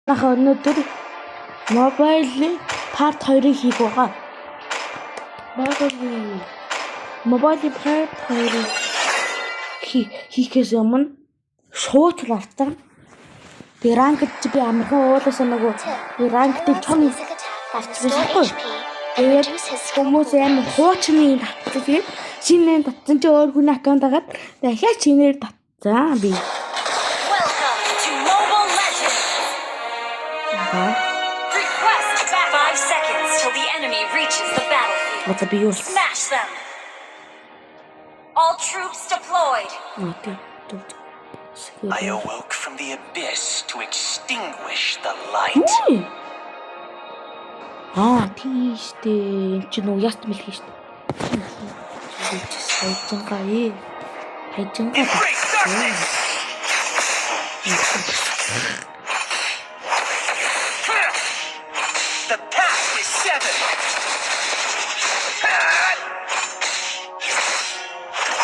Өнөөдөр мобайлын part 2-ыг хийх байгаа. Мобайлын part 2-ыг хийхээс өмнө шууч лартаа. Би ранкд би амархан уулаасаа нөгөө ранкд том авчихсан. Тэгээд хүмүүс амар хуучны татсан. Тэгээд шинэ татсан чи өөр хүний аккаунт агаад дахиад чинээр татсан би. Request back 5 seconds till the enemy reaches the battlefield. Smash them. All troops deployed. I awoke from the abyss to extinguish the light. Тийштэй чи нөө яст мэлхий штэ. Хайжангаа. The path is severed.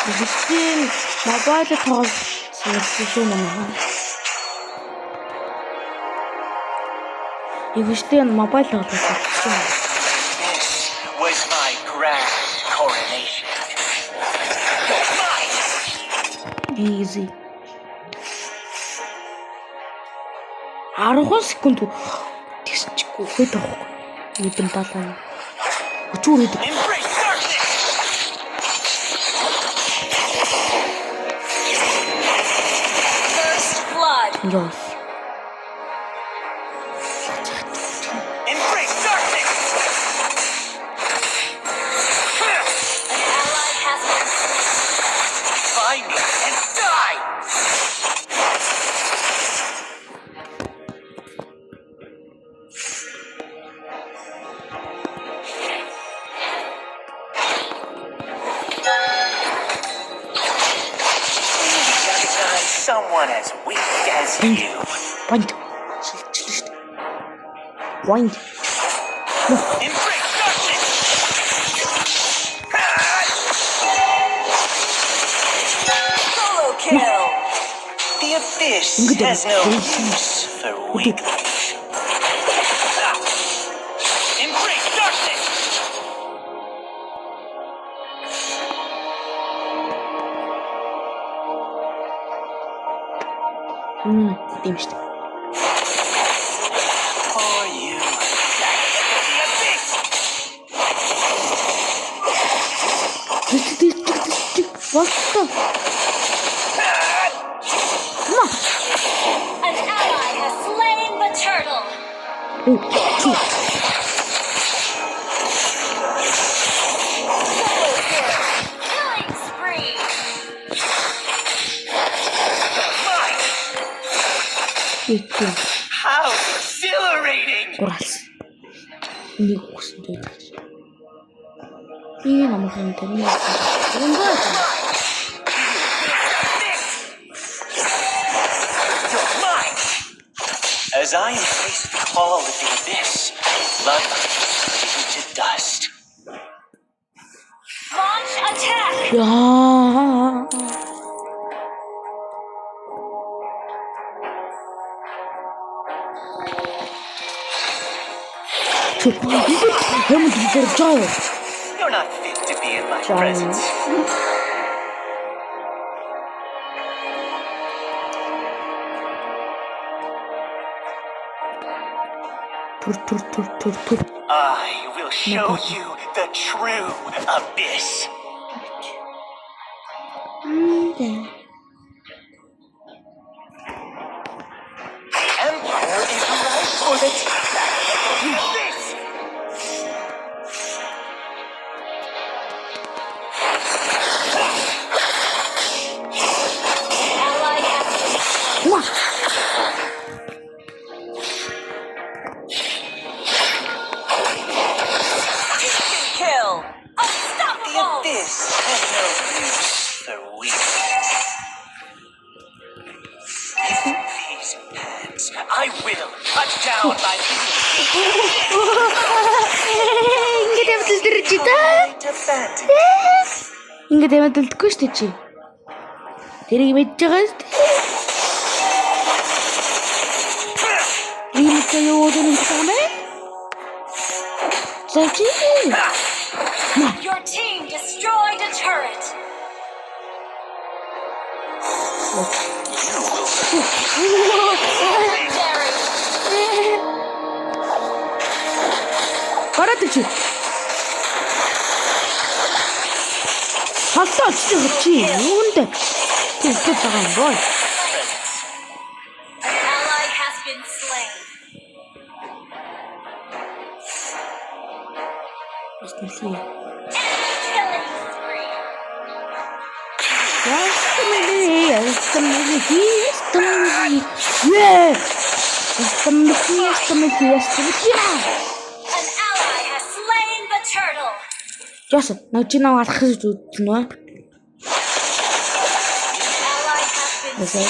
Гэхдээ мобайл тоглох юм аа. Игштэй мобайл тоглох юм. This was my grand coronation. Easy. 10 секунд тэгсчихгүй хэд авахгүй. Нийтэм далаа. Өчүүр идэг. Embrace darkness. First blood. Ёс. Embrace darkness. An ally has been Find me and die. Recognize someone as weak as you. Point. Point. Embrace darkness. solo kill. The abyss has no use for weaklings. Embrace darkness. Тийм штэ. For you. The abyss. What the? An ally has slain the turtle. Solo kill. Killing spree. Mine. How exhilarating. Гуралс. Нэг үсэн дээ. Би намхан тань. You're mine. As I embrace the call of the abyss, bloodline faded to dust. Launch attack. Яа. You're not fit to be in my presence. Тур. I will show you the true abyss. The Empire is ripe for the takeback of the abyss. Ally has kill. The Unstoppable. abyss has no use for weaklings. With these hands, I will cut down my Ингээд яваад дэлдэхгүй шүү дээ чи. Тэрийг мэдж байгаа шүү дээ. Ito yung kami. Sexy. Your team destroyed a turret. Legendary. 알아듣지? 아까 진짜 그렇지. 뭔데? 웃겼다가 뭘? An ally has been slain. Let's see. Killing spree. An ally has slain the turtle. Just now, you know what to do, you know? Ally has been slain.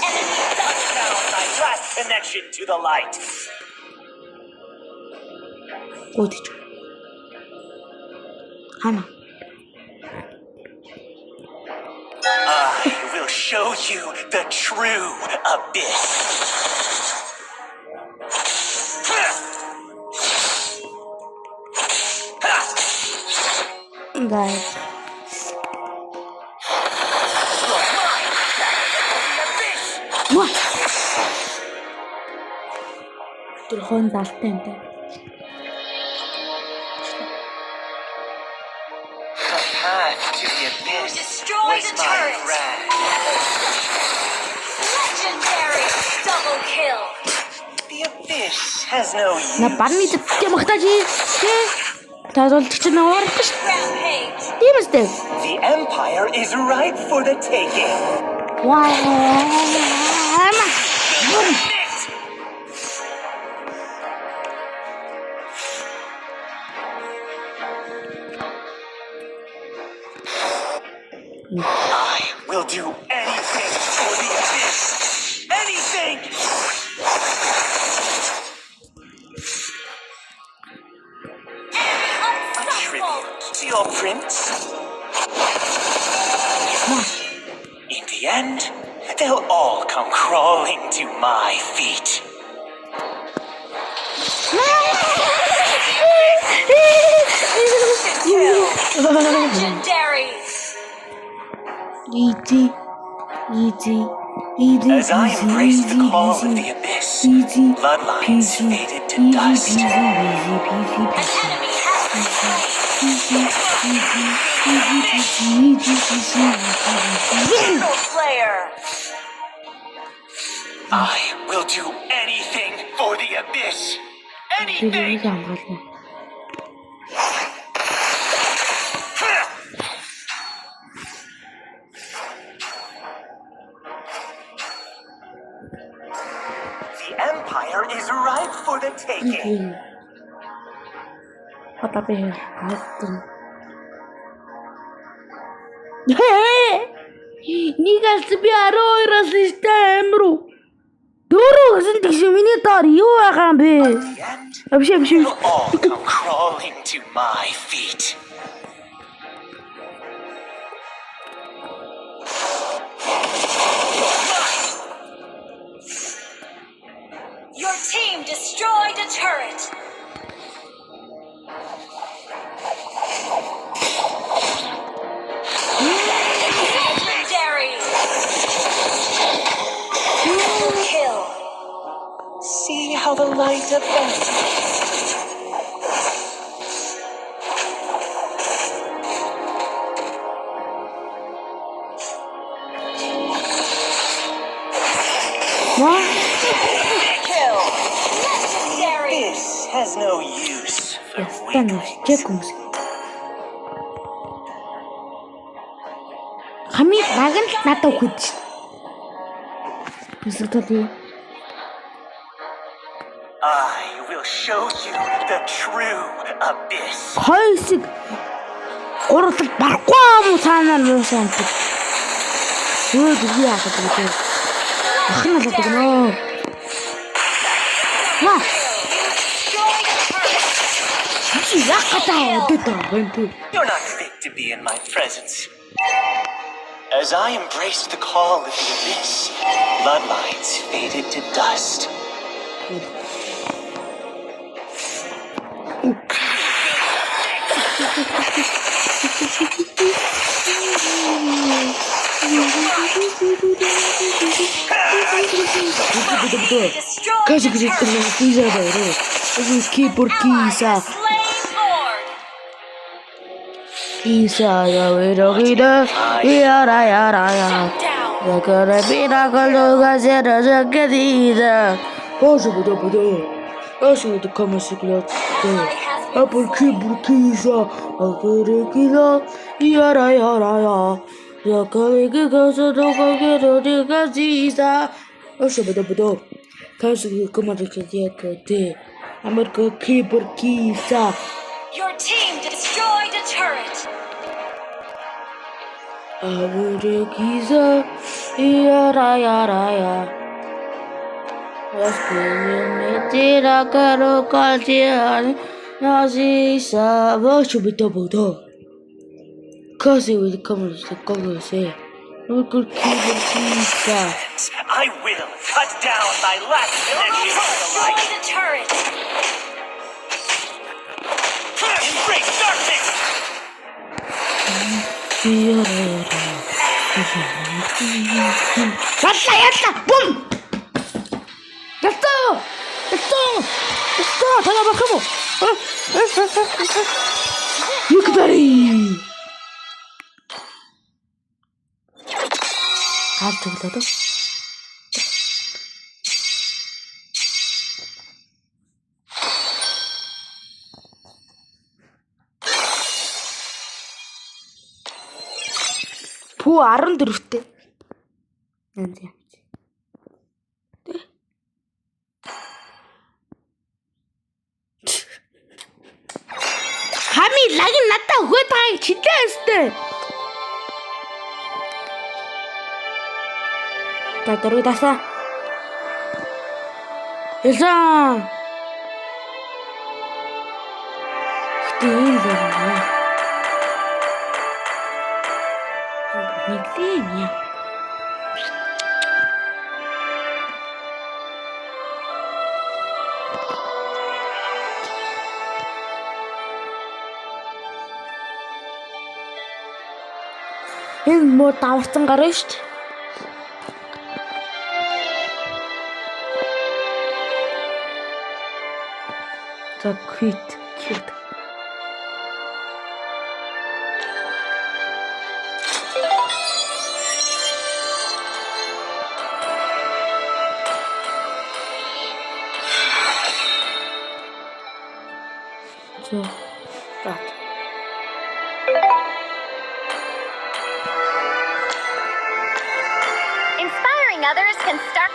Enemy double Found my last connection to the light. 어디죠? 하나. I will show you the true abyss. Guys. What? Телефон далтайнтай. The path to the abyss Destroy was the my turret. wrath. Legendary double kill. The abyss has no На use. барны дэвтгэ магтаажи. Таасуулт чи наваар гэж. Rampage. Тийм үстэй. The empire is ripe for the taking. Ваа. I will do anything for the abyss. Anything! A tribute to your prince. In the end, they'll all come crawling to my feet. Legendary. Easy. As I embraced the call of the abyss, bloodlines faded to dust. An enemy has been slain. Single player. I will do anything for the abyss. Anything! 이게 안 걸려. The empire is ripe for the taking. What be 하여튼. 니가 스비아로 이러시스템으로 도로 무슨 디시미니 다리요 아간베. In the end, 잠시. they'll all come crawling to my feet. Your team destroyed a turret. Legendary. Double kill. See how the light affects me. 와, Kill. Legendary. This has no use for 약간 weaklings. 진짜 공식. 감히 막은 나도 그치. 무슨 소리? I will show you the true abyss. Хайсыг гурлал барахгүй юм санаа нь юусан гэдэг. Юу яа гэдэг вэ? Ахна л гэдэг нөө. Ма, Destroyed a turret. чи яах гэдэг юм бэ? You're not fit to be in my presence. As I embraced the call of the abyss, bloodlines faded to dust. team destroyed Kasi the kasi turret. kisa baru. Keyboard Ally kisa. has slain Lord. Kisa ya wero kita. Yara yara ya. Shut down. Ya kara pina kalau kasih rasa ketiga. Oh sudah betul. Oh sudah kamu sekilas. Ally has been Apple keyboard kisa. Akhirnya kita. Yara yara ya. Ya kali kita sudah kau kita sisa. Oh sudah betul. Kasih kemarin kerja kerja. Amerika keyboard kisa. Your team destroyed a turret. Akhirnya kita. Yara yara ya. Akhirnya tidak kau kajian. Nasisa. Oh sudah betul. Kasi with the comments the Google say. Look at keyboard kisa. I will cut down thy last connection with the light. Destroy the turret. Embrace darkness! Yata! Boom! Yata! Tanya kamu. Yukbari. Aduh. Bu 14대. 안돼. 감이 나긴 났다. 그거 다 진짜 했을 때. 다 들어갔어. 일상. 그때 일이야. Никакие. Энэ муу даварсан гарна шүү дээ. За quit. So, start. Inspiring others can start.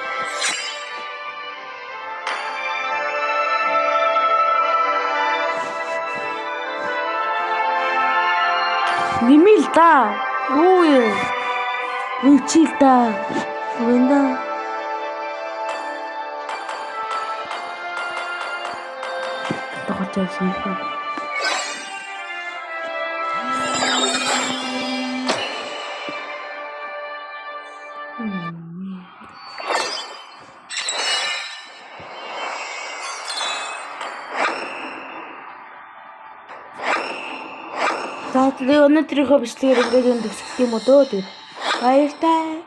Вимилта. Ой. Вилчилта. Винда. 똑같았으니까. За тэгээ өнөөдрийнхөө бичлэгээр ингээд өндөсгөх юм уу дөө. Баяртай.